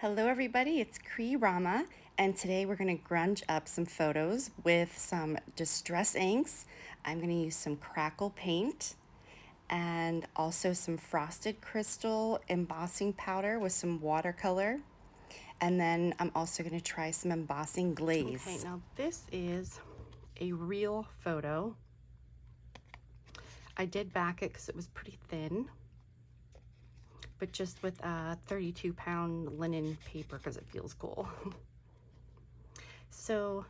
Hello everybody, it's Cree Rama, and today we're going to grunge up some photos with some distress inks. I'm going to use some Crackle paint and also some frosted crystal embossing powder with some watercolor. And then I'm also going to try some embossing glaze. Okay, now this is a real photo. I did back it because it was pretty thin, but just with a 32-pound linen paper because it feels cool. So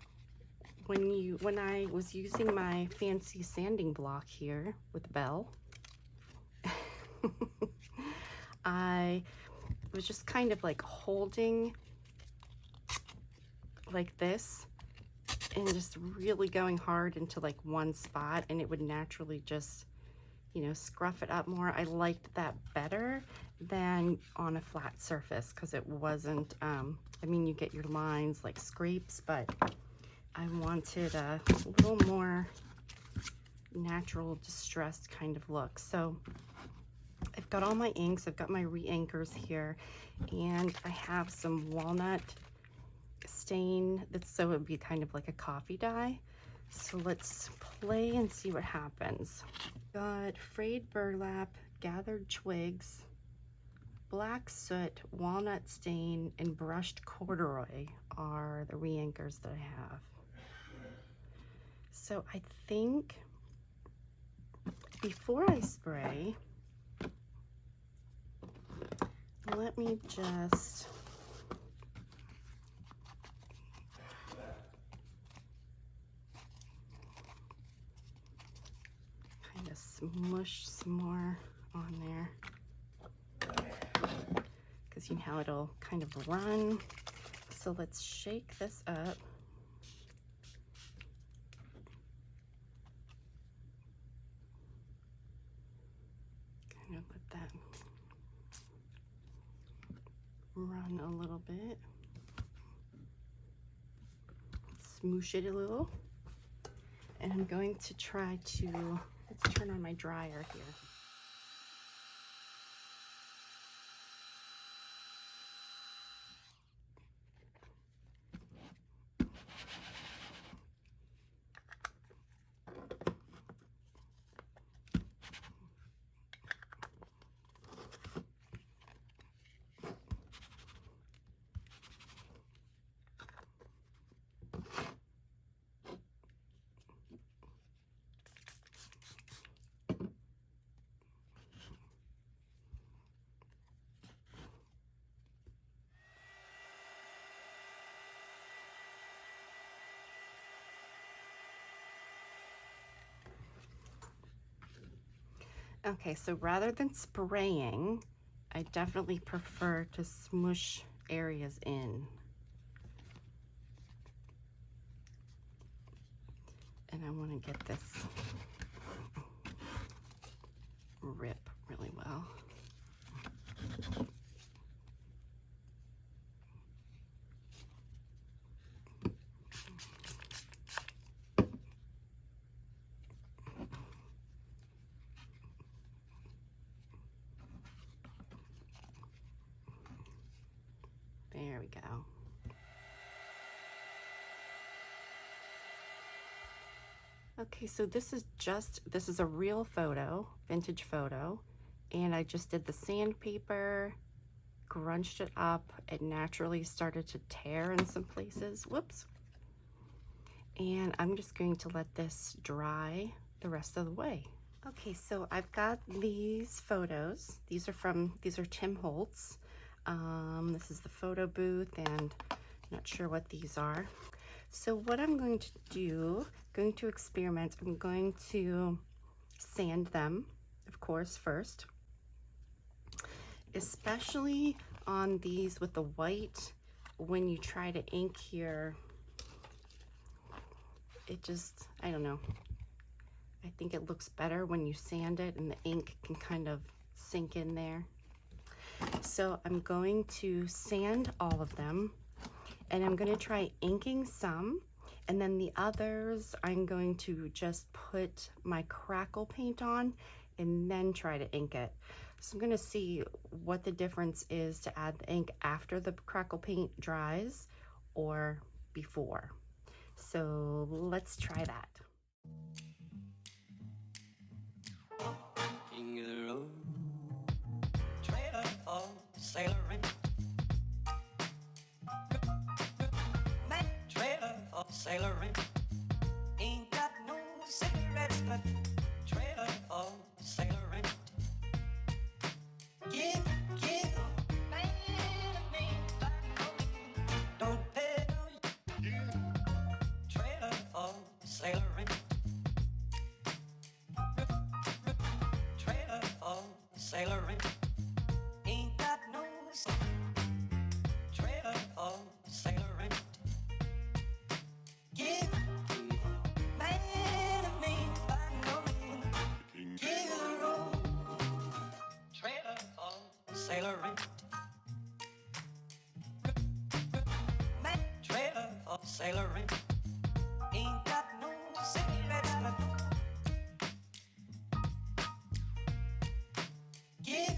when I was using my fancy sanding block here with Belle, I was just kind of like holding like this and just really going hard into like one spot, and it would naturally just, you know, scruff it up more. I liked that better than on a flat surface because it wasn't, I mean, you get your lines like scrapes, but I wanted a little more natural, distressed kind of look. So I've got all my inks, I've got my re-inkers here, and I have some walnut stain that's, so it would be kind of like a coffee dye. So let's play and see what happens. Got frayed burlap, gathered twigs, black soot, walnut stain, and brushed corduroy are the re-inkers that I have. So I think before I spray, let me just kind of smush some more on there, because you know how it'll kind of run. So let's shake this up. Kind of let that run a little bit. Smoosh it a little. And I'm going to try to, let's turn on my dryer here. Okay, so rather than spraying, I definitely prefer to smush areas in. And I want to get this rip really well. There we go. Okay, so this is a real photo, vintage photo, and I just did the sandpaper, grunched it up. It naturally started to tear in some places. Whoops. And I'm just going to let this dry the rest of the way. Okay, so I've got these photos. These are Tim Holtz. This is the photo booth, and I'm not sure what these are. So what I'm going to do, going to experiment, I'm going to sand them, of course, first. Especially on these with the white, when you try to ink here, it just, I don't know. I think it looks better when you sand it and the ink can kind of sink in there. So I'm going to sand all of them, and I'm going to try inking some, and then the others I'm going to just put my Crackle paint on and then try to ink it. So I'm gonna see what the difference is to add the ink after the Crackle paint dries or before. So let's try that. King of the road, trailer for sailoring, man, trailer for sailoring. Ain't got no cigarettes, but trailer for sailoring. Give, man, don't pay no. Trailer for sailoring. Trailer for sailoring. Ain't got no trailer for sailoring. Give, man, me, by no means. Give the road. Trailer for sailoring. Man, trailer for sailoring. Ain't got no cigarettes, but give.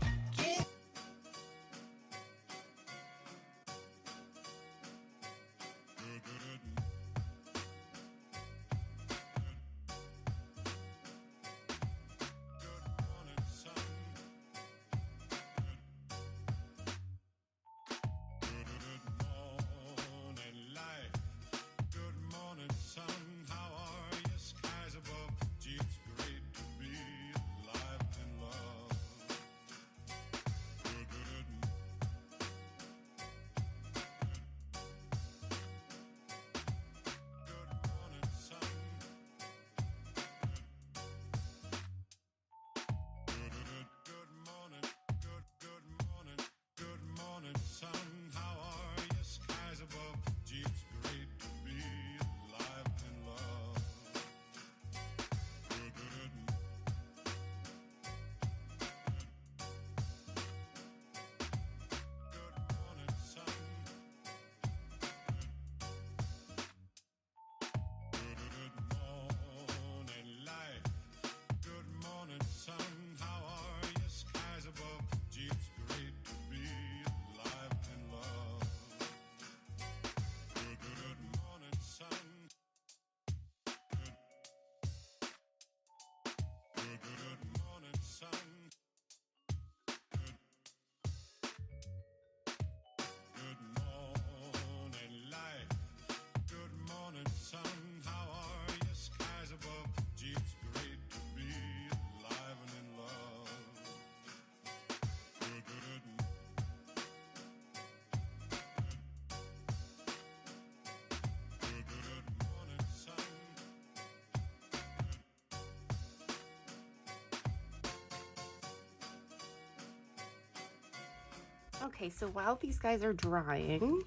Okay, so while these guys are drying,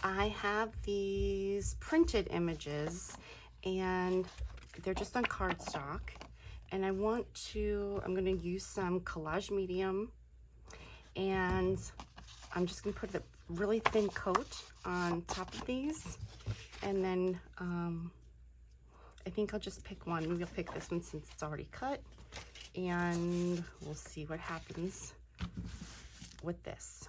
I have these printed images and they're just on cardstock. And I'm gonna use some Collage medium, and I'm just gonna put a really thin coat on top of these. And then I think I'll just pick one. Maybe I'll pick this one since it's already cut, and we'll see what happens with this.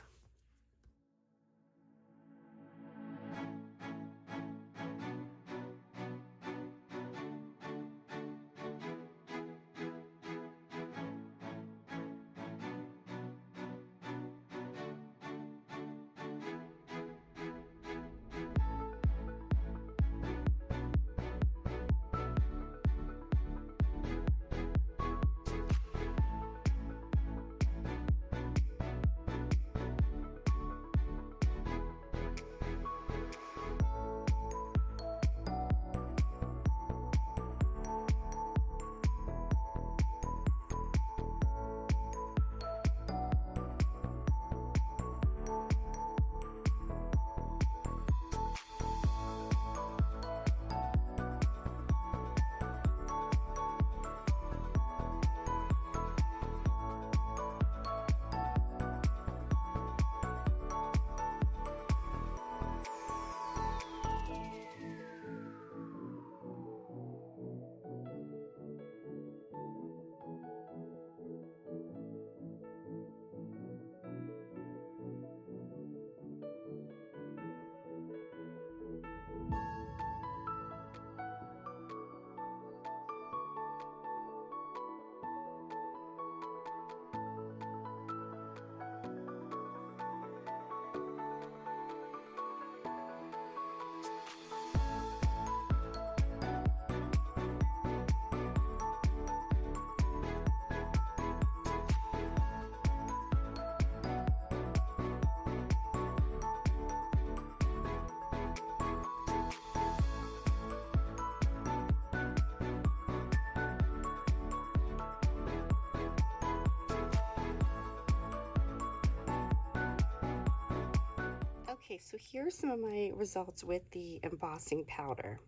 Okay, so here's some of my results with the embossing powder.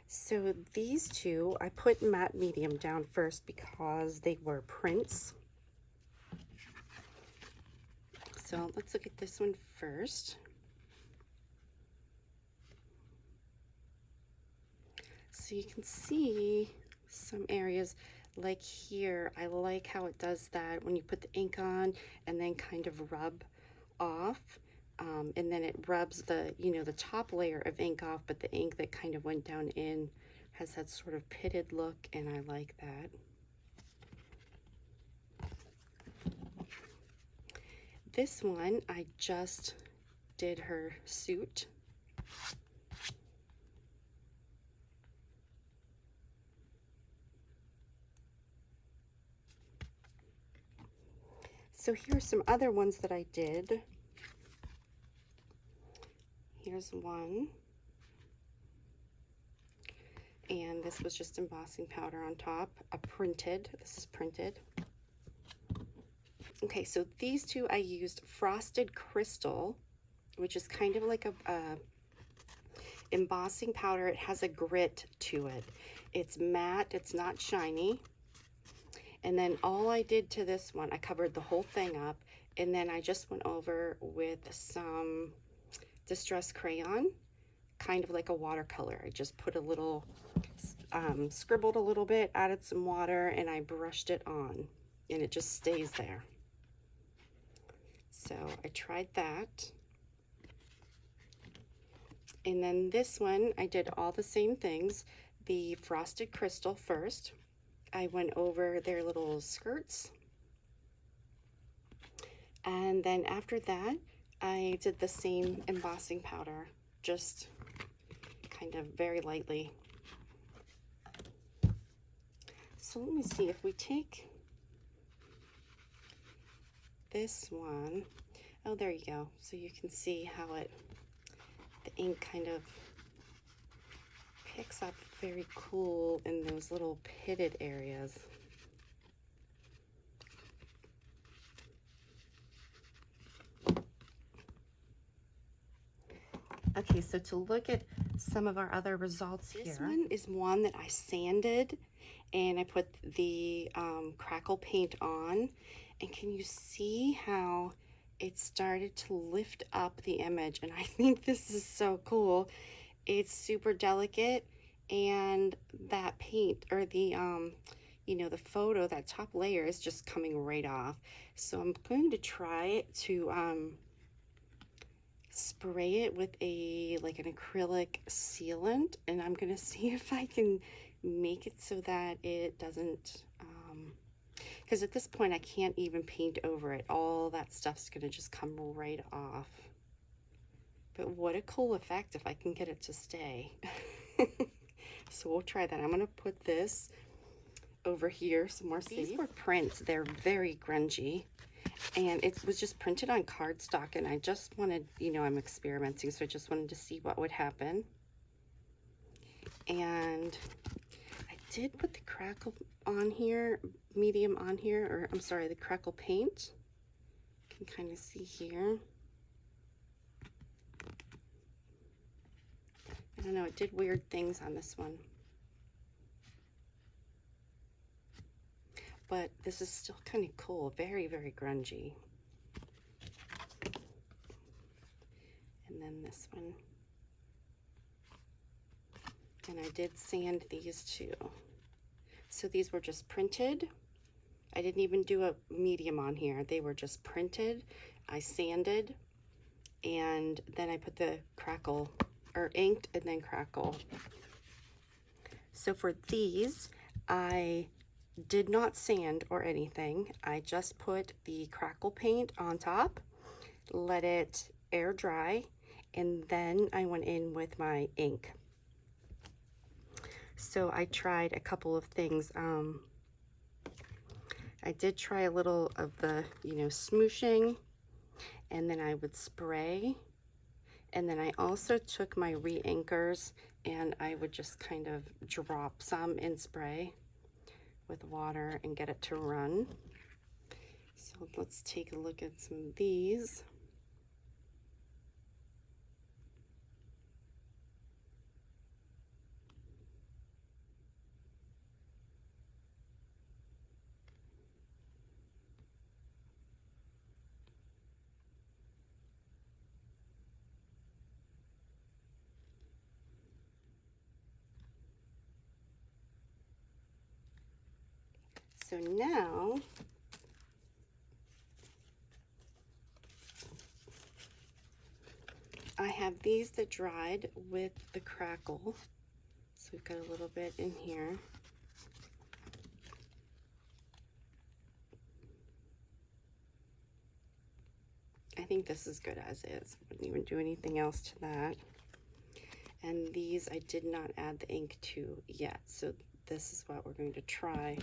So these two, I put matte medium down first because they were prints. So let's look at this one first. So you can see some areas like here. I like how it does that when you put the ink on and then kind of rub off. And then it rubs the, the top layer of ink off, but the ink that kind of went down in has that sort of pitted look, and I like that. This one, I just did her suit. So here's some other ones that I did. Here's one. And this was just embossing powder on top. This is printed. Okay, so these two I used Frosted Crystal, which is kind of like a embossing powder. It has a grit to it. It's matte, it's not shiny. And then all I did to this one, I covered the whole thing up, and then I just went over with some distress crayon, kind of like a watercolor. I just put a little, scribbled a little bit, added some water, and I brushed it on, and it just stays there. So I tried that. And then this one, I did all the same things. The Frosted Crystal first. I went over their little skirts. And then after that, I did the same embossing powder, just kind of very lightly. So let me see if we take this one. Oh, there you go. So you can see how the ink kind of picks up very cool in those little pitted areas. Okay, so to look at some of our other results here. This one is one that I sanded, and I put the Crackle paint on. And can you see how it started to lift up the image? And I think this is so cool. It's super delicate, and that paint, or the the photo, that top layer is just coming right off. So I'm going to try to spray it with like an acrylic sealant, and I'm gonna see if I can make it so that it doesn't, because at this point I can't even paint over it. All that stuff's gonna just come right off. But what a cool effect if I can get it to stay. So we'll try that. I'm gonna put this over here, some more. These were prints. They're very grungy, and it was just printed on cardstock, and I just wanted, I'm experimenting, so I just wanted to see what would happen. And I did put the Crackle on here, medium on here, or I'm sorry, the Crackle paint. You can kind of see here. I don't know, it did weird things on this one. But this is still kind of cool, very, very grungy. And then this one. And I did sand these two. So these were just printed. I didn't even do a medium on here. They were just printed. I sanded, and then I put the Crackle, or inked and then Crackle. So for these, I did not sand or anything. I just put the Crackle paint on top, let it air dry, and then I went in with my ink. So I tried a couple of things. I did try a little of the, smooshing, and then I would spray. And then I also took my re-inkers, and I would just kind of drop some in spray with water and get it to run. So let's take a look at some of these. So now I have these that dried with the Crackle. So we've got a little bit in here. I think this is good as is. Wouldn't even do anything else to that. And these I did not add the ink to yet. So this is what we're going to try.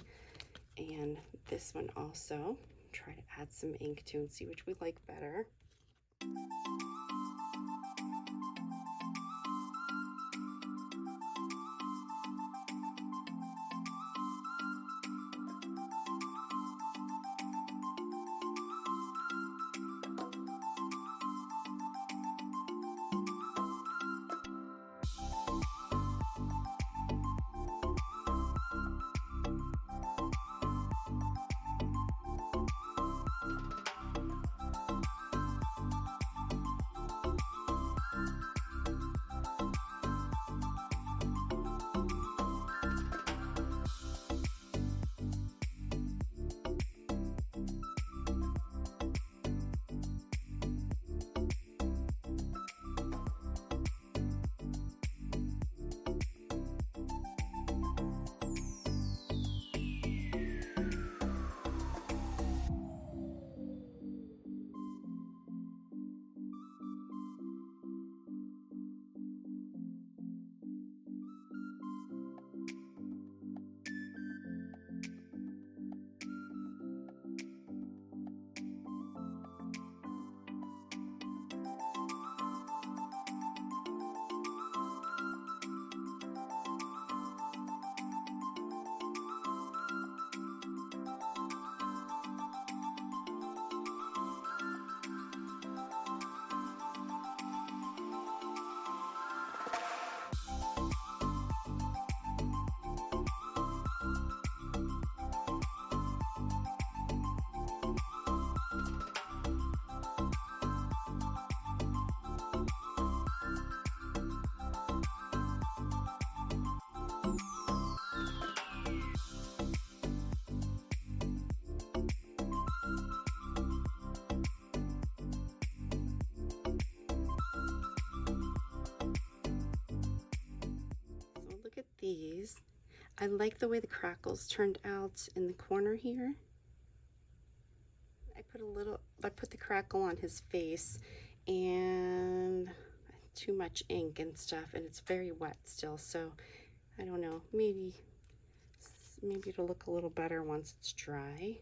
And this one also, try to add some ink to and see which we like better. These. I like the way the Crackles turned out in the corner here. I put the Crackle on his face and too much ink and stuff, and it's very wet still, so I don't know, maybe it'll look a little better once it's dry.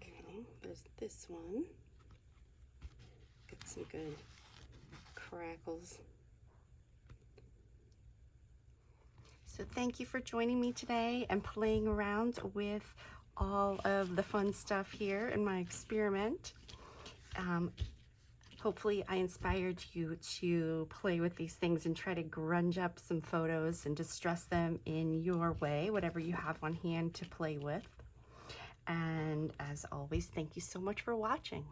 Okay, there's this one. Got some good Crackles. So thank you for joining me today and playing around with all of the fun stuff here in my experiment. Hopefully I inspired you to play with these things and try to grunge up some photos and distress them in your way, whatever you have on hand to play with. And as always, thank you so much for watching.